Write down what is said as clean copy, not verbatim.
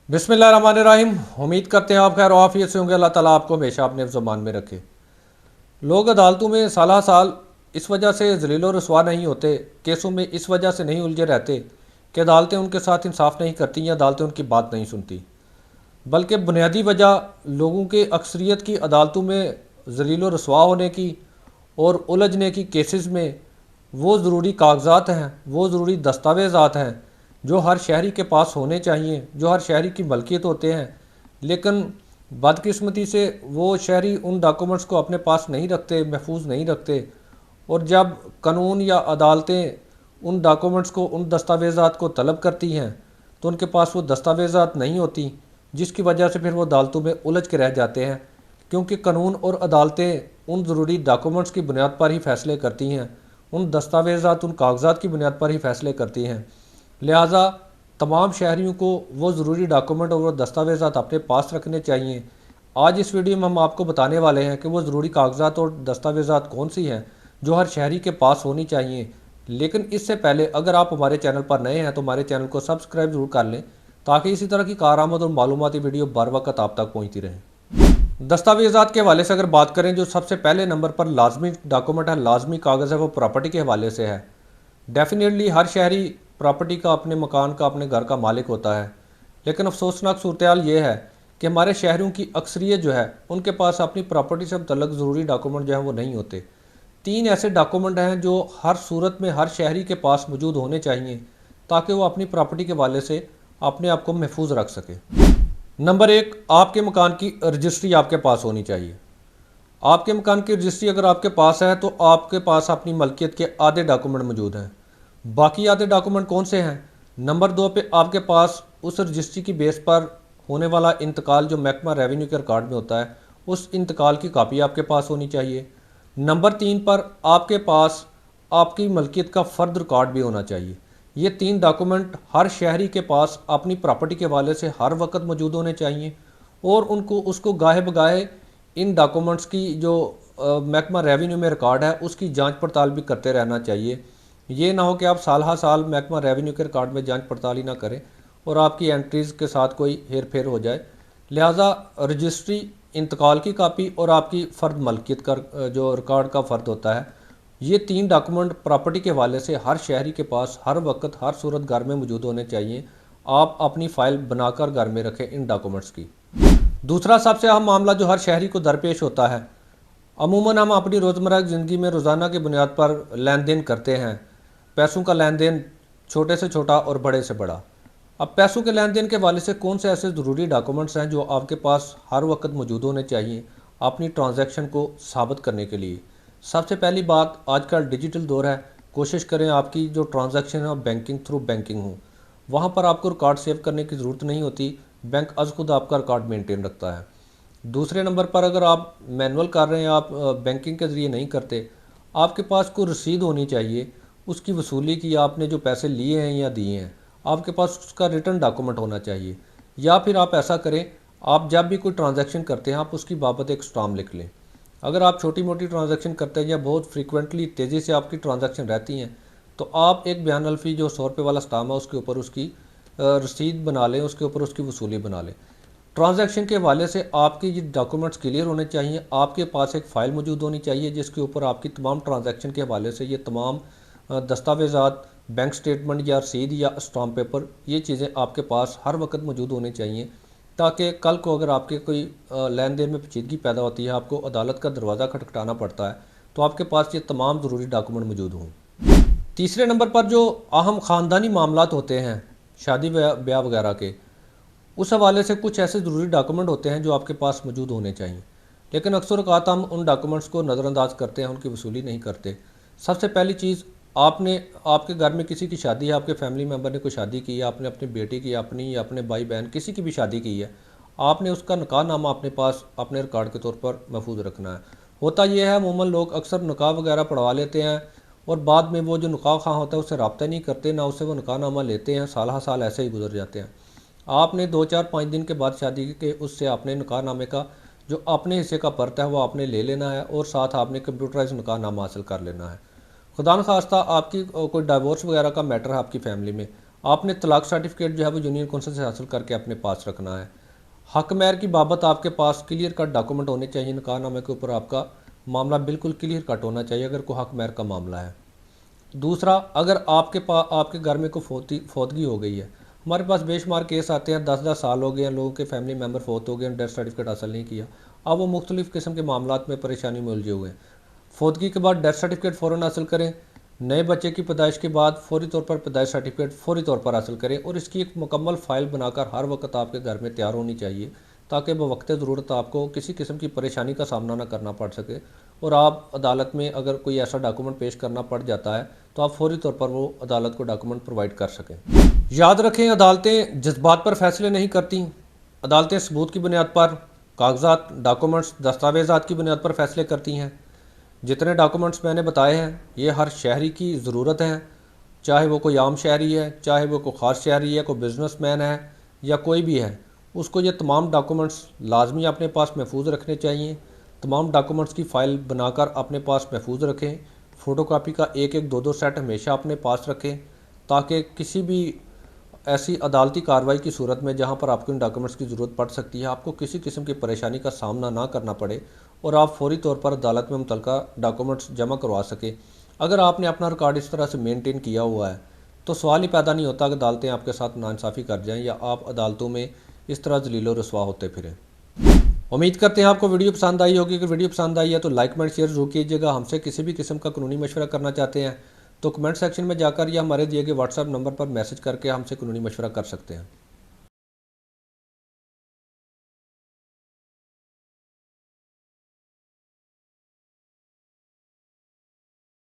बिस्मिल्लाहिर्रहमानिर्रहीम। उम्मीद करते हैं आप खैर आफियत से होंगे। अल्लाह ताला आपको हमेशा अपने ज़बान में रखे। लोग अदालतों में साल साल इस वजह से ज़लील व रुसवा नहीं होते, केसों में इस वजह से नहीं उलझे रहते कि अदालतें उनके साथ इंसाफ नहीं करती या अदालतें उनकी बात नहीं सुनती, बल्कि बुनियादी वजह लोगों के अक्सरियत की अदालतों में ज़लील व रुसवा होने की और उलझने की केसेस में वो ज़रूरी कागजात हैं, वो ज़रूरी दस्तावेज़ात हैं जो हर शहरी के पास होने चाहिए, जो हर शहरी की मलकियत होते हैं। लेकिन बदकिस्मती से वो शहरी उन डॉक्यूमेंट्स को अपने पास नहीं रखते, महफूज नहीं रखते, और जब कानून या अदालतें उन डॉक्यूमेंट्स को, उन दस्तावेज़ात को तलब करती हैं तो उनके पास वो दस्तावेज़ात नहीं होती, जिसकी वजह से फिर वो अदालतों में उलझ के रह जाते हैं। क्योंकि कानून और अदालतें उन ज़रूरी डॉक्यूमेंट्स की बुनियाद पर ही फ़ैसले करती हैं, उन दस्तावेज़ात, उन कागजात की बुनियाद पर ही फ़ैसले करती हैं। लिहाजा तमाम शहरियों को वो ज़रूरी डॉक्यूमेंट और वो दस्तावेज़ात अपने पास रखने चाहिए। आज इस वीडियो में हम आपको बताने वाले हैं कि वो ज़रूरी कागजात और दस्तावेज़ात कौन सी हैं जो हर शहरी के पास होनी चाहिए। लेकिन इससे पहले अगर आप हमारे चैनल पर नए हैं तो हमारे चैनल को सब्सक्राइब ज़रूर कर लें, ताकि इसी तरह की कारआमद और मालूमाती वीडियो बर वक्त आप तक पहुँचती रहें। दस्तावेज़ात के हवाले से अगर बात करें, जो सबसे पहले नंबर पर लाजमी डॉक्यूमेंट है, लाजमी कागज़ है, वो प्रॉपर्टी के हवाले से है। डेफिनेटली हर शहरी प्रॉपर्टी का, अपने मकान का, अपने घर का मालिक होता है। लेकिन अफसोसनाक सूरत हाल ये है कि हमारे शहरों की अक्सरियत जो है उनके पास अपनी प्रॉपर्टी से मुतल्लक ज़रूरी डॉक्यूमेंट जो है वो नहीं होते। तीन ऐसे डॉक्यूमेंट हैं जो हर सूरत में हर शहरी के पास मौजूद होने चाहिए ताकि वो अपनी प्रॉपर्टी के हवाले से अपने आप को महफूज रख सके। नंबर एक, आपके मकान की रजिस्ट्री आपके पास होनी चाहिए। आपके मकान की रजिस्ट्री अगर आपके पास है तो आपके पास अपनी मलकियत के आधे डॉक्यूमेंट मौजूद हैं। बाकी आधे डॉक्यूमेंट कौन से हैं? नंबर दो पे आपके पास उस रजिस्ट्री की बेस पर होने वाला इंतकाल जो महकमा रेवेन्यू के रिकॉर्ड में होता है, उस इंतकाल की कापी आपके पास होनी चाहिए। नंबर तीन पर आपके पास आपकी मलकियत का फ़र्द रिकॉर्ड भी होना चाहिए। ये तीन डॉक्यूमेंट हर शहरी के पास अपनी प्रॉपर्टी के हवाले से हर वक्त मौजूद होने चाहिए, और उनको उसको गाहे बगाहे इन डॉक्यूमेंट्स की जो महकमा रेवेन्यू में रिकॉर्ड है उसकी जांच पड़ताल भी करते रहना चाहिए। ये ना हो कि आप साल हर साल महकमा रेवेन्यू के रिकॉर्ड में जांच पड़ताल ही ना करें और आपकी एंट्रीज़ के साथ कोई हेर फेर हो जाए। लिहाजा रजिस्ट्री, इंतकाल की कापी और आपकी फ़र्द मलकियत का जो रिकॉर्ड का फ़र्द होता है, ये तीन डॉक्यूमेंट प्रॉपर्टी के हवाले से हर शहरी के पास हर वक्त हर सूरत घर में मौजूद होने चाहिए। आप अपनी फ़ाइल बनाकर घर में रखें इन डॉक्यूमेंट्स की। दूसरा सबसे अहम मामला जो हर शहरी को दरपेश होता है, अमूमन हम अपनी रोज़मर्रा की ज़िंदगी में रोज़ाना की बुनियाद पर लेन देन करते हैं। पैसों का लेन देन छोटे से छोटा और बड़े से बड़ा। अब पैसों के लेन देन के हवाले से कौन से ऐसे ज़रूरी डॉक्यूमेंट्स हैं जो आपके पास हर वक्त मौजूद होने चाहिए अपनी ट्रांजैक्शन को साबित करने के लिए? सबसे पहली बात, आजकल डिजिटल दौर है, कोशिश करें आपकी जो ट्रांजैक्शन है बैंकिंग थ्रू बैंकिंग हो। वहाँ पर आपको रिकॉर्ड सेव करने की ज़रूरत नहीं होती, बैंक अज खुद आपका रिकॉर्ड मेंटेन रखता है। दूसरे नंबर पर अगर आप मैनुअल कर रहे हैं, आप बैंकिंग के ज़रिए नहीं करते, आपके पास कोई रसीद होनी चाहिए उसकी वसूली की, आपने जो पैसे लिए हैं या दिए हैं, आपके पास उसका रिटर्न डॉक्यूमेंट होना चाहिए। या फिर आप ऐसा करें, आप जब भी कोई ट्रांजैक्शन करते हैं आप उसकी बाबत एक स्टाम्प लिख लें। अगर आप छोटी मोटी ट्रांजैक्शन करते हैं या बहुत फ्रीक्वेंटली तेज़ी से आपकी ट्रांजैक्शन रहती हैं, तो आप एक बयान अलफी जो 100 रुपये वाला स्टाम्प है उसके ऊपर उसकी रसीद बना लें, उसके ऊपर उसकी वसूली बना लें। ट्रांजैक्शन के हवाले से आपके ये डॉक्यूमेंट्स क्लियर होने चाहिए। आपके पास एक फ़ाइल मौजूद होनी चाहिए जिसके ऊपर आपकी तमाम ट्रांजैक्शन के हवाले से ये तमाम दस्तावेज़ात, बैंक स्टेटमेंट या रसीद या स्टाम्प पेपर, ये चीज़ें आपके पास हर वक्त मौजूद होनी चाहिए, ताकि कल को अगर आपके कोई लेन देन में पेचीदगी पैदा होती है, आपको अदालत का दरवाज़ा खटखटाना पड़ता है, तो आपके पास ये तमाम ज़रूरी डॉक्यूमेंट मौजूद हों। तीसरे नंबर पर जो अहम ख़ानदानी मामलात होते हैं, शादी ब्याह वगैरह के, उस हवाले से कुछ ऐसे ज़रूरी डॉक्यूमेंट होते हैं जो आपके पास मौजूद होने चाहिए। लेकिन अक्सर औक़ात हम उन डॉक्यूमेंट्स को नज़रअंदाज करते हैं, उनकी वसूली नहीं करते। सबसे पहली चीज़, आपके घर में किसी की शादी है, आपके फैमिली मेम्बर ने कोई शादी की है, आपने अपनी बेटी की, अपनी या अपने भाई बहन किसी की भी शादी की है, आपने उसका निकाहनामा अपने पास अपने रिकॉर्ड के तौर पर महफूज रखना है। होता यह है, अमूमन लोग अक्सर निकाह वगैरह पढ़वा लेते हैं और बाद में वो जो निकाह खां होता है उससे रब्ता नहीं करते, ना उससे वो निकाहनामा लेते हैं, साल हर साल ऐसे ही गुजर जाते हैं। आपने 2 4 5 दिन के बाद शादी के उससे आपने निकाहनामे का जो अपने हिस्से का पर्त है वो आपने ले लेना है, और साथ आपने कंप्यूटराइज निकाहनामा हासिल कर लेना है। खुदा न खास्ता आपकी कोई डाइवोर्स वगैरह का मैटर है आपकी फैमिली में, आपने तलाक सर्टिफिकेट जो है वो यूनियन कौंसिल से हासिल करके अपने पास रखना है। हक महर की बाबत आपके पास क्लियर कट डॉक्यूमेंट होने चाहिए। निकाहनामे के ऊपर आपका मामला बिल्कुल क्लियर कट होना चाहिए अगर कोई हक महर का मामला है। दूसरा, अगर आपके घर में कोई फौतगी हो गई है, हमारे पास बेशुमार केस आते हैं, 10-10 साल हो गए हैं, लोगों के फैमिली मेम्बर फौत हो गए हैं, डेथ सर्टिफिकेट हासिल नहीं किया। अब वो मुख्तलिफ़ किस्म के मामलात में परेशानी में उलझे हुए हैं। फौतगी के बाद डेथ सर्टिफिकेट फ़ौरन हासिल करें। नए बच्चे की पैदाइश के बाद फौरी तौर पर पैदाइश सर्टिफिकेट फौरी तौर पर हासिल करें और इसकी एक मुकम्मल फ़ाइल बनाकर हर वक्त आपके घर में तैयार होनी चाहिए, ताकि बवक्त ज़रूरत आपको किसी किस्म की परेशानी का सामना ना करना पड़ सके। और आप अदालत में अगर कोई ऐसा डॉक्यूमेंट पेश करना पड़ जाता है तो आप फौरी तौर पर वो अदालत को डॉक्यूमेंट प्रोवाइड कर सकें। याद रखें, अदालतें जज्बात पर फैसले नहीं करती। अदालतें सबूत की बुनियाद पर, कागजात, डॉक्यूमेंट्स, दस्तावेज़ात की बुनियाद पर फैसले करती हैं। जितने डॉक्यूमेंट्स मैंने बताए हैं ये हर शहरी की ज़रूरत है, चाहे वो कोई आम शहरी है, चाहे वो कोई ख़ास शहरी है, कोई बिजनेसमैन है या कोई भी है, उसको ये तमाम डॉक्यूमेंट्स लाजमी अपने पास महफूज रखने चाहिए। तमाम डॉक्यूमेंट्स की फ़ाइल बनाकर अपने पास महफूज रखें। फ़ोटोकॉपी का एक एक दो दो सेट हमेशा अपने पास रखें, ताकि किसी भी ऐसी अदालती कार्रवाई की सूरत में जहां पर आपको इन डॉक्यूमेंट्स की ज़रूरत पड़ सकती है, आपको किसी किस्म की परेशानी का सामना ना करना पड़े और आप फौरी तौर पर अदालत में मुतल्लिका डॉक्यूमेंट्स जमा करवा सकें। अगर आपने अपना रिकॉर्ड इस तरह से मेंटेन किया हुआ है तो सवाल ही पैदा नहीं होता कि अदालतें आपके साथ नाइंसाफ़ी कर जाएँ या आप अदालतों में इस तरह जलील व रुसवा होते फिरें। उम्मीद करते हैं आपको वीडियो पसंद आई होगी। अगर वीडियो पसंद आई है तो लाइक कमेंट शेयर जरूर कीजिएगा। हमसे किसी भी किस्म का कानूनी मशवरा करना चाहते हैं तो कमेंट सेक्शन में जाकर या हमारे दिए गए व्हाट्सएप नंबर पर मैसेज करके हमसे कानूनी मशवरा कर सकते हैं।